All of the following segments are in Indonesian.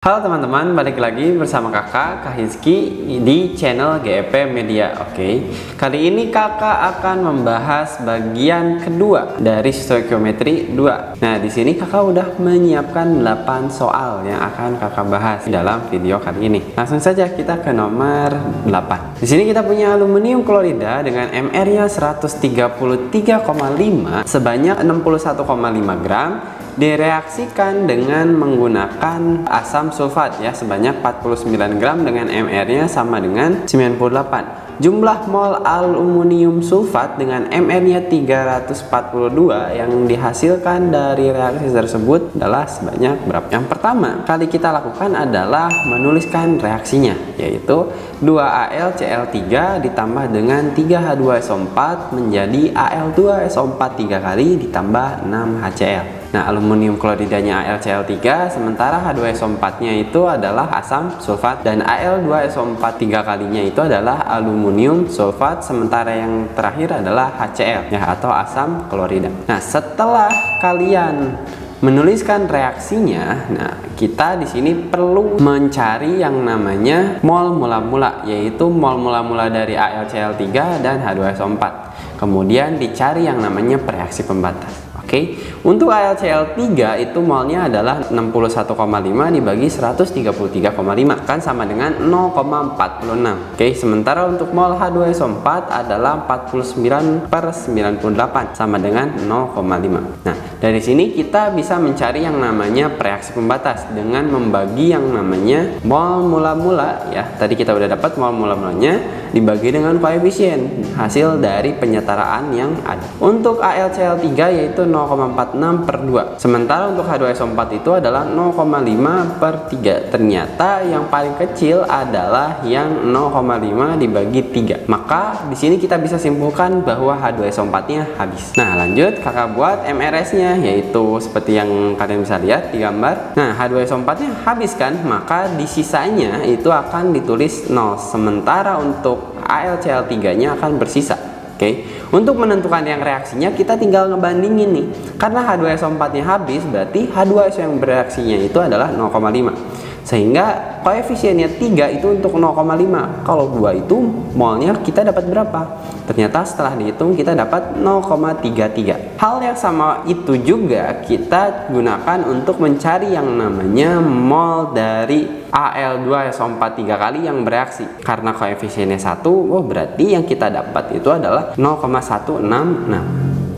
Halo teman-teman, balik lagi bersama kakak Kak Hizky di channel GEP Media. Oke, kali ini kakak akan membahas bagian kedua dari stoikiometri 2. Nah, di sini kakak udah menyiapkan 8 soal yang akan kakak bahas dalam video kali ini. Langsung saja kita ke nomor 8. Di sini kita punya aluminium klorida dengan MR-nya 133,5 sebanyak 61,5 gram. Direaksikan dengan menggunakan asam sulfat ya sebanyak 49 gram dengan MR-nya sama dengan 98. Jumlah mol aluminium sulfat dengan MR-nya 342 yang dihasilkan dari reaksi tersebut adalah sebanyak berapa? Yang pertama kali kita lakukan adalah menuliskan reaksinya, yaitu 2AlCl3 ditambah dengan 3H2SO4 menjadi Al2SO4 3 kali ditambah 6HCl. Nah, aluminium kloridanya AlCl3, sementara H2SO4 nya itu adalah asam sulfat, dan Al2SO4 3 kalinya itu adalah aluminium sulfat, sementara yang terakhir adalah HCl ya, atau asam klorida. Nah, setelah kalian menuliskan reaksinya, nah kita di sini perlu mencari yang namanya mol mula-mula, yaitu mol mula-mula dari AlCl3 dan H2SO4. Kemudian dicari yang namanya reaksi pembatas. Oke, untuk AlCl3 itu molnya adalah 61,5 dibagi 133,5 kan sama dengan 0,46. Oke, sementara untuk mol H2SO4 adalah 49/98 sama dengan 0,5. Nah, dari sini kita bisa mencari yang namanya reaksi pembatas dengan membagi yang namanya mol mula-mula ya. Tadi kita udah dapat mol mula-mulanya dibagi dengan koefisien hasil dari penyetaraan yang ada. Untuk AlCl3 yaitu 0,46/2. Sementara untuk H2SO4 itu adalah 0,5/3. Ternyata yang paling kecil adalah yang 0,5 dibagi 3. Maka di sini kita bisa simpulkan bahwa H2SO4-nya habis. Nah, lanjut kakak buat MRS-nya, yaitu seperti yang kalian bisa lihat di gambar. Nah, H2SO4-nya habis kan? Maka di sisanya itu akan ditulis 0. Sementara untuk AlCl3-nya akan bersisa. Oke, untuk menentukan yang reaksinya kita tinggal ngebandingin nih. Karena H2SO4-nya habis, berarti H2SO yang bereaksinya itu adalah 0,5. Sehingga koefisiennya 3 itu untuk 0,5. Kalau 2 itu molnya kita dapat berapa? Ternyata setelah dihitung kita dapat 0,33. Hal yang sama itu juga kita gunakan untuk mencari yang namanya mol dari Al2SO4 3 kali yang bereaksi. Karena koefisiennya 1, oh berarti yang kita dapat itu adalah 0,166.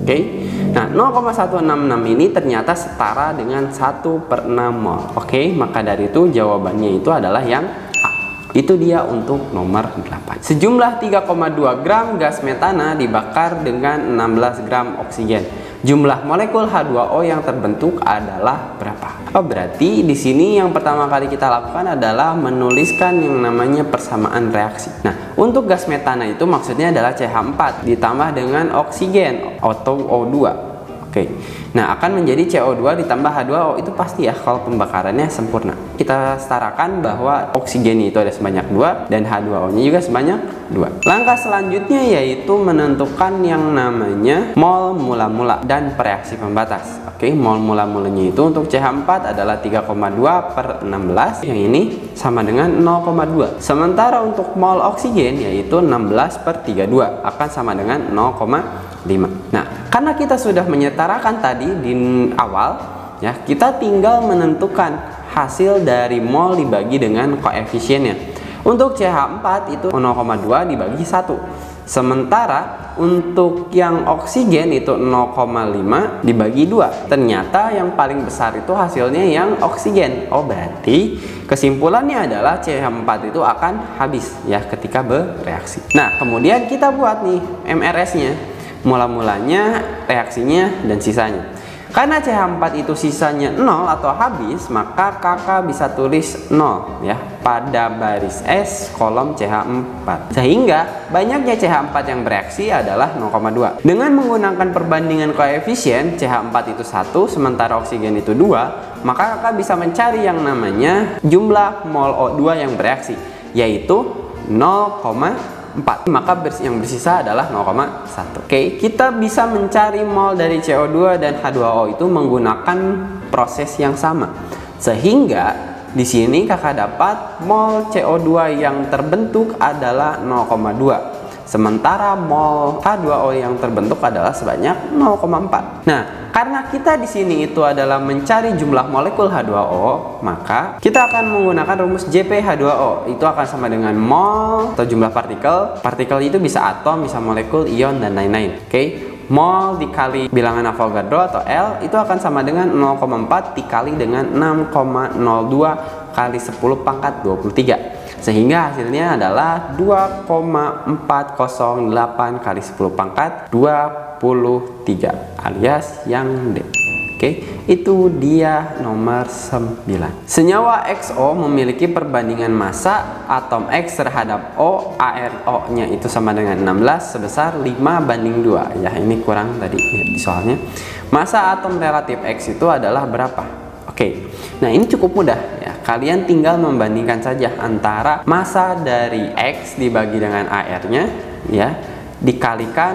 Oke. Nah, 0,166 ini ternyata setara dengan 1/6 mol. Oke, maka dari itu jawabannya itu adalah yang A. Itu dia untuk nomor 8. Sejumlah 3,2 gram gas metana dibakar dengan 16 gram oksigen. Jumlah molekul H2O yang terbentuk adalah berapa? Oh, berarti di sini yang pertama kali kita lakukan adalah menuliskan yang namanya persamaan reaksi. Nah, untuk gas metana itu maksudnya adalah CH4 ditambah dengan oksigen atau O2. Oke. Nah, akan menjadi CO2 ditambah H2O. Itu pasti ya kalau pembakarannya sempurna. Kita setarakan bahwa oksigennya itu ada sebanyak 2 dan H2O-nya juga sebanyak 2. Langkah selanjutnya yaitu menentukan yang namanya mol mula-mula dan reaksi pembatas. Oke, mol mula-mulanya itu untuk CH4 adalah 3,2/16. Yang ini sama dengan 0,2. Sementara untuk mol oksigen yaitu 16/32 akan sama dengan 0,5. Nah, karena kita sudah menyetarakan tadi di awal ya, kita tinggal menentukan hasil dari mol dibagi dengan koefisiennya. Untuk CH4 itu 0,2 dibagi 1. Sementara untuk yang oksigen itu 0,5 dibagi 2. Ternyata yang paling besar itu hasilnya yang oksigen. Oh, berarti kesimpulannya adalah CH4 itu akan habis ya ketika bereaksi. Nah, kemudian kita buat nih MRS-nya. Mula-mulanya, reaksinya, dan sisanya. Karena CH4 itu sisanya 0 atau habis, maka kakak bisa tulis 0 ya pada baris S kolom CH4. Sehingga banyaknya CH4 yang bereaksi adalah 0,2. Dengan menggunakan perbandingan koefisien CH4 itu 1, sementara oksigen itu 2, maka kakak bisa mencari yang namanya jumlah mol O2 yang bereaksi, yaitu 0,4. Maka yang bersisa adalah 0,1. Oke, kita bisa mencari mol dari CO2 dan H2O itu menggunakan proses yang sama. Sehingga di sini kakak dapat mol CO2 yang terbentuk adalah 0,2. Sementara mol H2O yang terbentuk adalah sebanyak 0,4. Nah, karena kita di sini itu adalah mencari jumlah molekul H2O, maka kita akan menggunakan rumus JpH2O. Itu akan sama dengan mol atau jumlah partikel. Partikel itu bisa atom, bisa molekul, ion, dan lain-lain. Oke? Mol dikali bilangan Avogadro atau L itu akan sama dengan 0,4 dikali dengan 6,02 kali 10 pangkat 23. Sehingga hasilnya adalah 2,408 kali 10 pangkat 23 alias yang D. Oke, itu dia nomor 9. Senyawa XO memiliki perbandingan massa atom X terhadap O, ARO-nya itu sama dengan 16 sebesar 5:2. Ya, ini kurang tadi di soalnya. Massa atom relatif X itu adalah berapa? Oke, nah ini cukup mudah ya. Kalian tinggal membandingkan saja antara massa dari X dibagi dengan AR-nya ya, dikalikan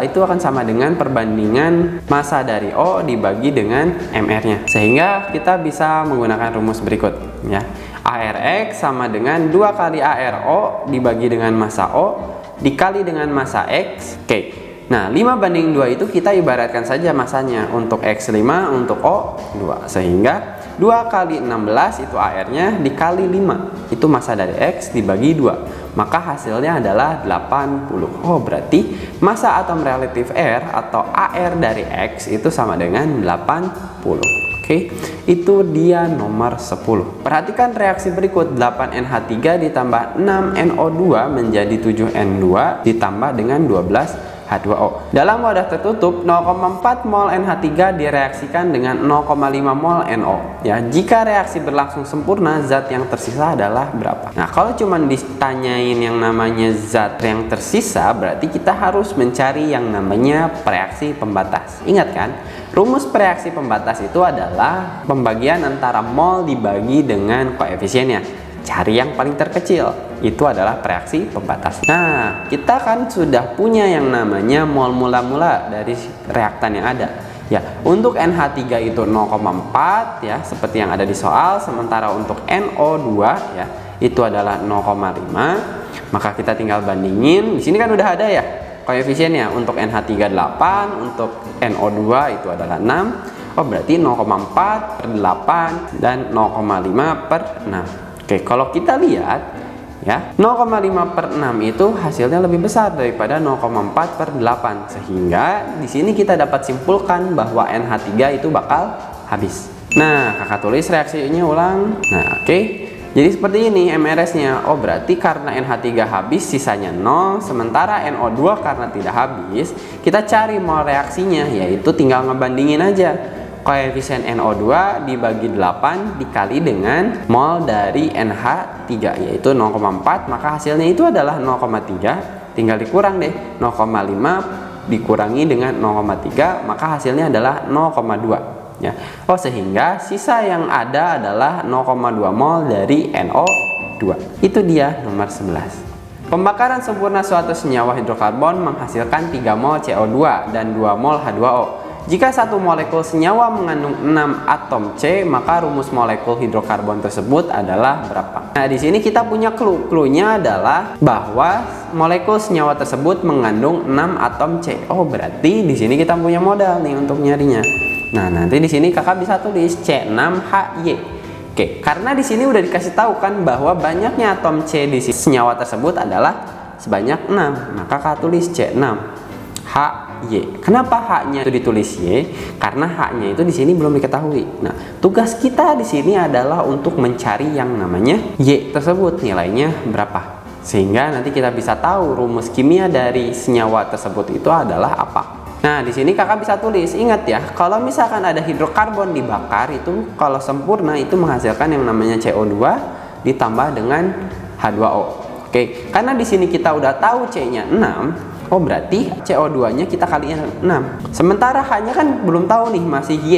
itu akan sama dengan perbandingan massa dari O dibagi dengan MR-nya. Sehingga kita bisa menggunakan rumus berikut ya. ARX sama dengan 2 kali ARO dibagi dengan massa O dikali dengan massa X. Oke. Nah, 5:2 itu kita ibaratkan saja masanya. Untuk X 5, untuk O 2. Sehingga 2 kali 16 itu AR-nya dikali 5. Itu massa dari X dibagi 2. Maka hasilnya adalah 80. Oh, berarti massa atom relatif R atau AR dari X itu sama dengan 80. Oke, itu dia nomor 10. Perhatikan reaksi berikut. 8NH3 ditambah 6NO2 menjadi 7N2 ditambah dengan 12 H2O. Dalam wadah tertutup, 0,4 mol NH3 direaksikan dengan 0,5 mol NO. Ya, jika reaksi berlangsung sempurna, zat yang tersisa adalah berapa? Nah, kalau cuma ditanyain yang namanya zat yang tersisa, berarti kita harus mencari yang namanya reaksi pembatas. Ingat kan? Rumus reaksi pembatas itu adalah pembagian antara mol dibagi dengan koefisiennya. Cari yang paling terkecil, itu adalah reaksi pembatas. Nah, kita kan sudah punya yang namanya mol mula-mula dari reaktan yang ada. Ya, untuk NH3 itu 0,4 ya, seperti yang ada di soal. Sementara untuk NO2 ya, itu adalah 0,5. Maka kita tinggal bandingin. Di sini kan udah ada ya koefisiennya. Untuk NH3 8, untuk NO2 itu adalah 6. Oh, berarti 0,4 per 8 dan 0,5 per 6. Oke, kalau kita lihat ya, 0,5 per 6 itu hasilnya lebih besar daripada 0,4 per 8. Sehingga di sini kita dapat simpulkan bahwa NH3 itu bakal habis. Nah, kakak tulis reaksinya ulang. Nah, oke. Jadi seperti ini MRS-nya. Oh, berarti karena NH3 habis sisanya 0, sementara NO2 karena tidak habis, kita cari mol reaksinya, yaitu tinggal ngebandingin aja. Koefisien NO2 dibagi 8 dikali dengan mol dari NH3 yaitu 0,4, maka hasilnya itu adalah 0,3. Tinggal dikurang deh, 0,5 dikurangi dengan 0,3, maka hasilnya adalah 0,2 ya. Oh, sehingga sisa yang ada adalah 0,2 mol dari NO2. Itu dia nomor 11. Pembakaran sempurna suatu senyawa hidrokarbon menghasilkan 3 mol CO2 dan 2 mol H2O. Jika satu molekul senyawa mengandung 6 atom C, maka rumus molekul hidrokarbon tersebut adalah berapa? Nah, di sini kita punya clue. Clue-nya adalah bahwa molekul senyawa tersebut mengandung 6 atom C. Oh, berarti di sini kita punya modal nih untuk nyarinya. Nah, nanti di sini kakak bisa tulis C6HY. Oke, karena di sini udah dikasih tahu kan bahwa banyaknya atom C di senyawa tersebut adalah sebanyak 6. Maka kakak tulis C6H Y. Kenapa H-nya itu ditulis Y? Karena H-nya itu di sini belum diketahui. Nah, tugas kita di sini adalah untuk mencari yang namanya Y tersebut, nilainya berapa. Sehingga nanti kita bisa tahu rumus kimia dari senyawa tersebut itu adalah apa. Nah, di sini kakak bisa tulis, ingat ya, kalau misalkan ada hidrokarbon dibakar itu kalau sempurna itu menghasilkan yang namanya CO2 ditambah dengan H2O. Oke, karena di sini kita udah tahu C-nya 6. Oh, berarti CO2-nya kita kaliin 6. Sementara H-nya kan belum tahu nih, masih Y.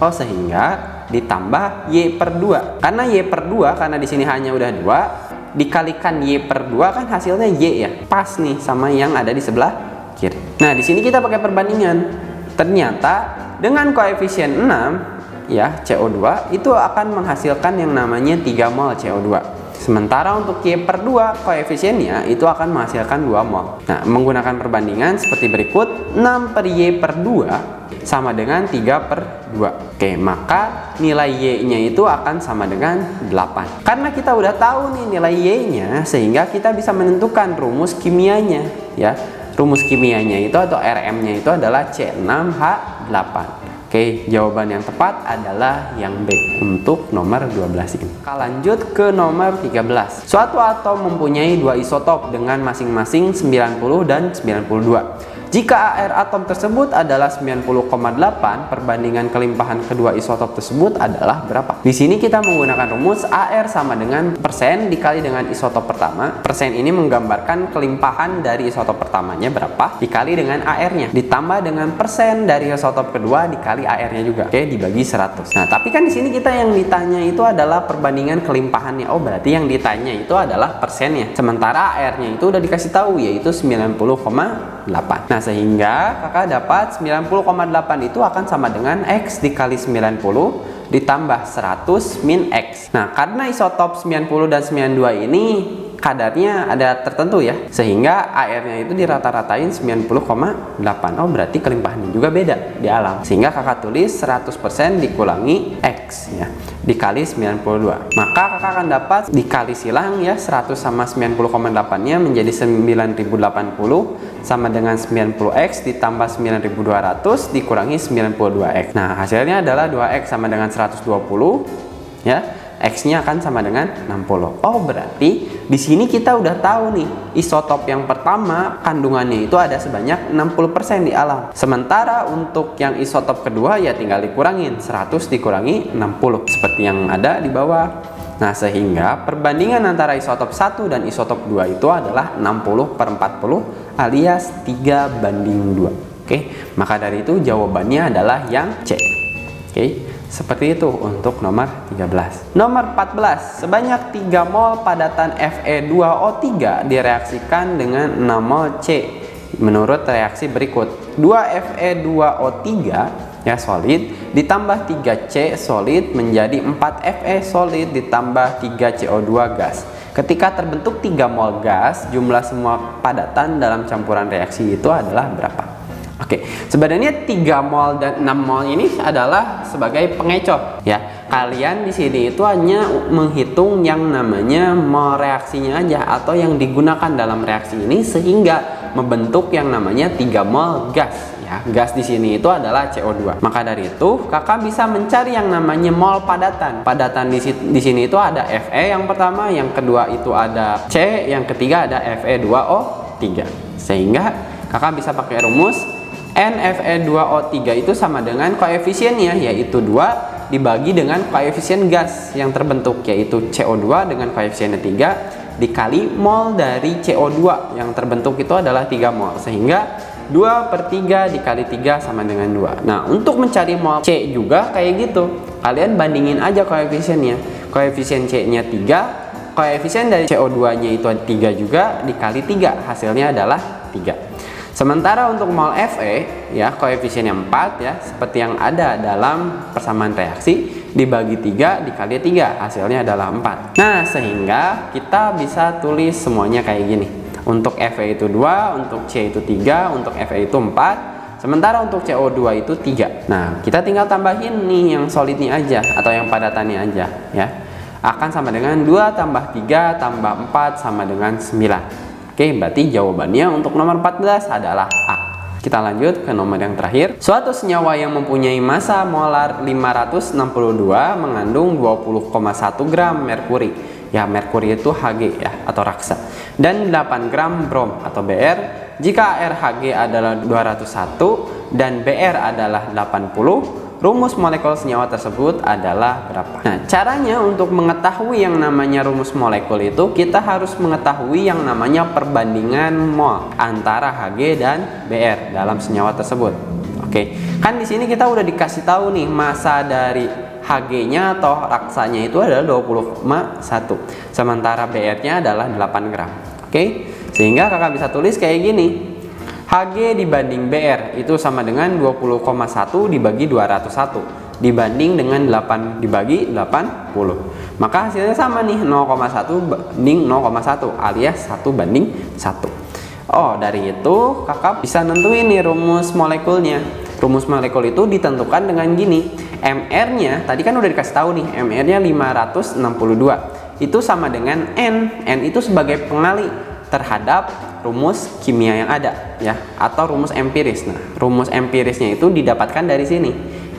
Oh, sehingga ditambah Y per 2. Karena Y per 2, karena di sini H-nya udah 2, dikalikan Y per 2 kan hasilnya Y ya. Pas nih sama yang ada di sebelah kiri. Nah, di sini kita pakai perbandingan. Ternyata dengan koefisien 6, ya CO2 itu akan menghasilkan yang namanya 3 mol CO2. Sementara untuk Y/2 koefisiennya itu akan menghasilkan 2 mol. Nah, menggunakan perbandingan seperti berikut, 6/Y/2 sama dengan 3/2. Oke, maka nilai Y-nya itu akan sama dengan 8. Karena kita udah tahu nih nilai Y-nya, sehingga kita bisa menentukan rumus kimianya ya. Rumus kimianya itu atau RM-nya itu adalah C6H8. Oke, jawaban yang tepat adalah yang B untuk nomor 12 ini. Kita lanjut ke nomor 13. Suatu atom mempunyai 2 isotop dengan masing-masing 90 dan 92. Jika AR atom tersebut adalah 90,8, perbandingan kelimpahan kedua isotop tersebut adalah berapa? Di sini kita menggunakan rumus AR sama dengan persen dikali dengan isotop pertama. Persen ini menggambarkan kelimpahan dari isotop pertamanya berapa dikali dengan AR-nya, ditambah dengan persen dari isotop kedua dikali AR-nya juga. Oke, dibagi 100. Nah, tapi kan di sini kita yang ditanya itu adalah perbandingan kelimpahannya. Oh, berarti yang ditanya itu adalah persennya. Sementara AR-nya itu udah dikasih tahu yaitu 90,8. Nah, sehingga kakak dapat 90,8 itu akan sama dengan X dikali 90 ditambah 100 min X. Nah, karena isotop 90 dan 92 ini kadarnya ada tertentu ya, sehingga AR-nya itu dirata-ratain 90,8. Oh, berarti kelimpahannya juga beda di alam. Sehingga kakak tulis 100% dikurangi X ya, dikali 92. Maka kakak akan dapat dikali silang ya, 100 sama 90,8-nya menjadi 9080 sama dengan 90X ditambah 9200 dikurangi 92X. Nah, hasilnya adalah 2X sama dengan 120 ya. X-nya akan sama dengan 60. Oh, berarti di sini kita udah tahu nih, isotop yang pertama kandungannya itu ada sebanyak 60% di alam. Sementara untuk yang isotop kedua ya tinggal dikurangin, 100 dikurangi 60 seperti yang ada di bawah. Nah, sehingga perbandingan antara isotop 1 dan isotop 2 itu adalah 60/40 alias 3/2. Oke, maka dari itu jawabannya adalah yang C. Oke. Seperti itu untuk nomor 13. Nomor 14, sebanyak 3 mol padatan Fe2O3 direaksikan dengan 6 mol C menurut reaksi berikut. 2 Fe2O3 ya solid ditambah 3 C solid menjadi 4 Fe solid ditambah 3 CO2 gas. Ketika terbentuk 3 mol gas, jumlah semua padatan dalam campuran reaksi itu adalah berapa? Oke, sebenarnya 3 mol dan 6 mol ini adalah sebagai pengecoh ya. Kalian di sini itu hanya menghitung yang namanya mol reaksinya aja atau yang digunakan dalam reaksi ini sehingga membentuk yang namanya 3 mol gas ya. Gas di sini itu adalah CO2. Maka dari itu, kakak bisa mencari yang namanya mol padatan. Padatan di sini itu ada Fe yang pertama, yang kedua itu ada C, yang ketiga ada Fe2O3. Sehingga kakak bisa pakai rumus NFe2O3 itu sama dengan koefisiennya yaitu 2 dibagi dengan koefisien gas yang terbentuk yaitu CO2 dengan koefisiennya 3 dikali mol dari CO2 yang terbentuk itu adalah 3 mol, sehingga 2/3 dikali 3 sama dengan 2. Nah, untuk mencari mol C juga kayak gitu, kalian bandingin aja koefisiennya. Koefisien C-nya 3, koefisien dari CO2 nya itu 3 juga dikali 3, hasilnya adalah 3. Sementara untuk mol Fe ya koefisiennya 4 ya, seperti yang ada dalam persamaan reaksi, dibagi 3 dikali 3 hasilnya adalah 4. Nah, sehingga kita bisa tulis semuanya kayak gini. Untuk Fe itu 2, untuk C itu 3, untuk Fe itu 4, sementara untuk CO2 itu 3. Nah, kita tinggal tambahin nih yang solidnya aja atau yang padatannya aja ya. Akan sama dengan 2 tambah 3 tambah 4 sama dengan 9. Oke, berarti jawabannya untuk nomor 14 adalah A. Kita lanjut ke nomor yang terakhir. Suatu senyawa yang mempunyai massa molar 562 mengandung 20,1 gram merkuri. Ya, merkuri itu Hg ya atau raksa. Dan 8 gram brom atau Br. Jika RH adalah 201 dan Br adalah 80, rumus molekul senyawa tersebut adalah berapa? Nah, caranya untuk mengetahui yang namanya rumus molekul itu kita harus mengetahui yang namanya perbandingan mol antara Hg dan Br dalam senyawa tersebut. Oke, kan di sini kita udah dikasih tahu nih massa dari Hg-nya atau raksanya itu adalah 20,1, sementara Br-nya adalah 8 gram. Oke, sehingga kakak bisa tulis kayak gini. Hg dibanding Br itu sama dengan 20,1 dibagi 201. dibanding dengan 8 dibagi 80. Maka hasilnya sama nih, 0,1 banding 0,1 alias 1 banding 1. Oh, dari itu kakak bisa nentuin nih rumus molekulnya. Rumus molekul itu ditentukan dengan gini. MR-nya tadi kan udah dikasih tahu nih, MR-nya 562. Itu sama dengan N. N itu sebagai pengali terhadap rumus kimia yang ada ya, atau rumus empiris. Nah, rumus empirisnya itu didapatkan dari sini.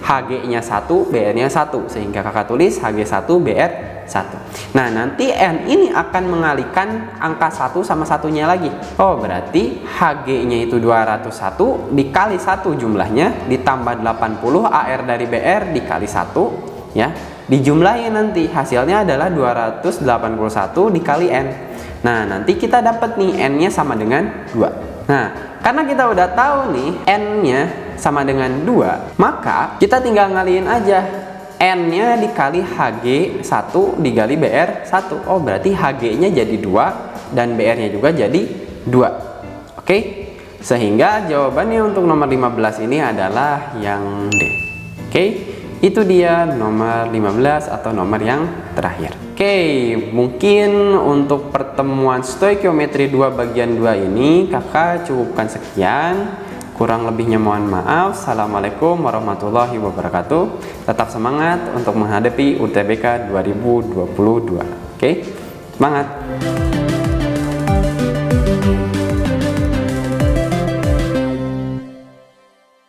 Hg-nya 1, Br-nya 1, sehingga kakak tulis Hg1 Br1. Nah, nanti N ini akan mengalihkan angka 1 sama satunya lagi. Oh, berarti Hg-nya itu 201 dikali 1 jumlahnya ditambah 80 Ar dari Br dikali 1 ya. Dijumlahin nanti hasilnya adalah 281 dikali N. Nah, nanti kita dapat nih N-nya sama dengan 2. Nah, karena kita udah tahu nih N-nya sama dengan 2, maka kita tinggal ngalihin aja. N-nya dikali Hg1 dikali Br1. Oh, berarti Hg-nya jadi 2 dan Br-nya juga jadi 2. Oke? Sehingga jawabannya untuk nomor 15 ini adalah yang D. Oke? Itu dia nomor 15 atau nomor yang terakhir. Oke, mungkin untuk pertemuan stoikiometri 2 bagian 2 ini kakak cukupkan sekian. Kurang lebihnya mohon maaf. Assalamualaikum warahmatullahi wabarakatuh. Tetap semangat untuk menghadapi UTBK 2022. Oke, semangat.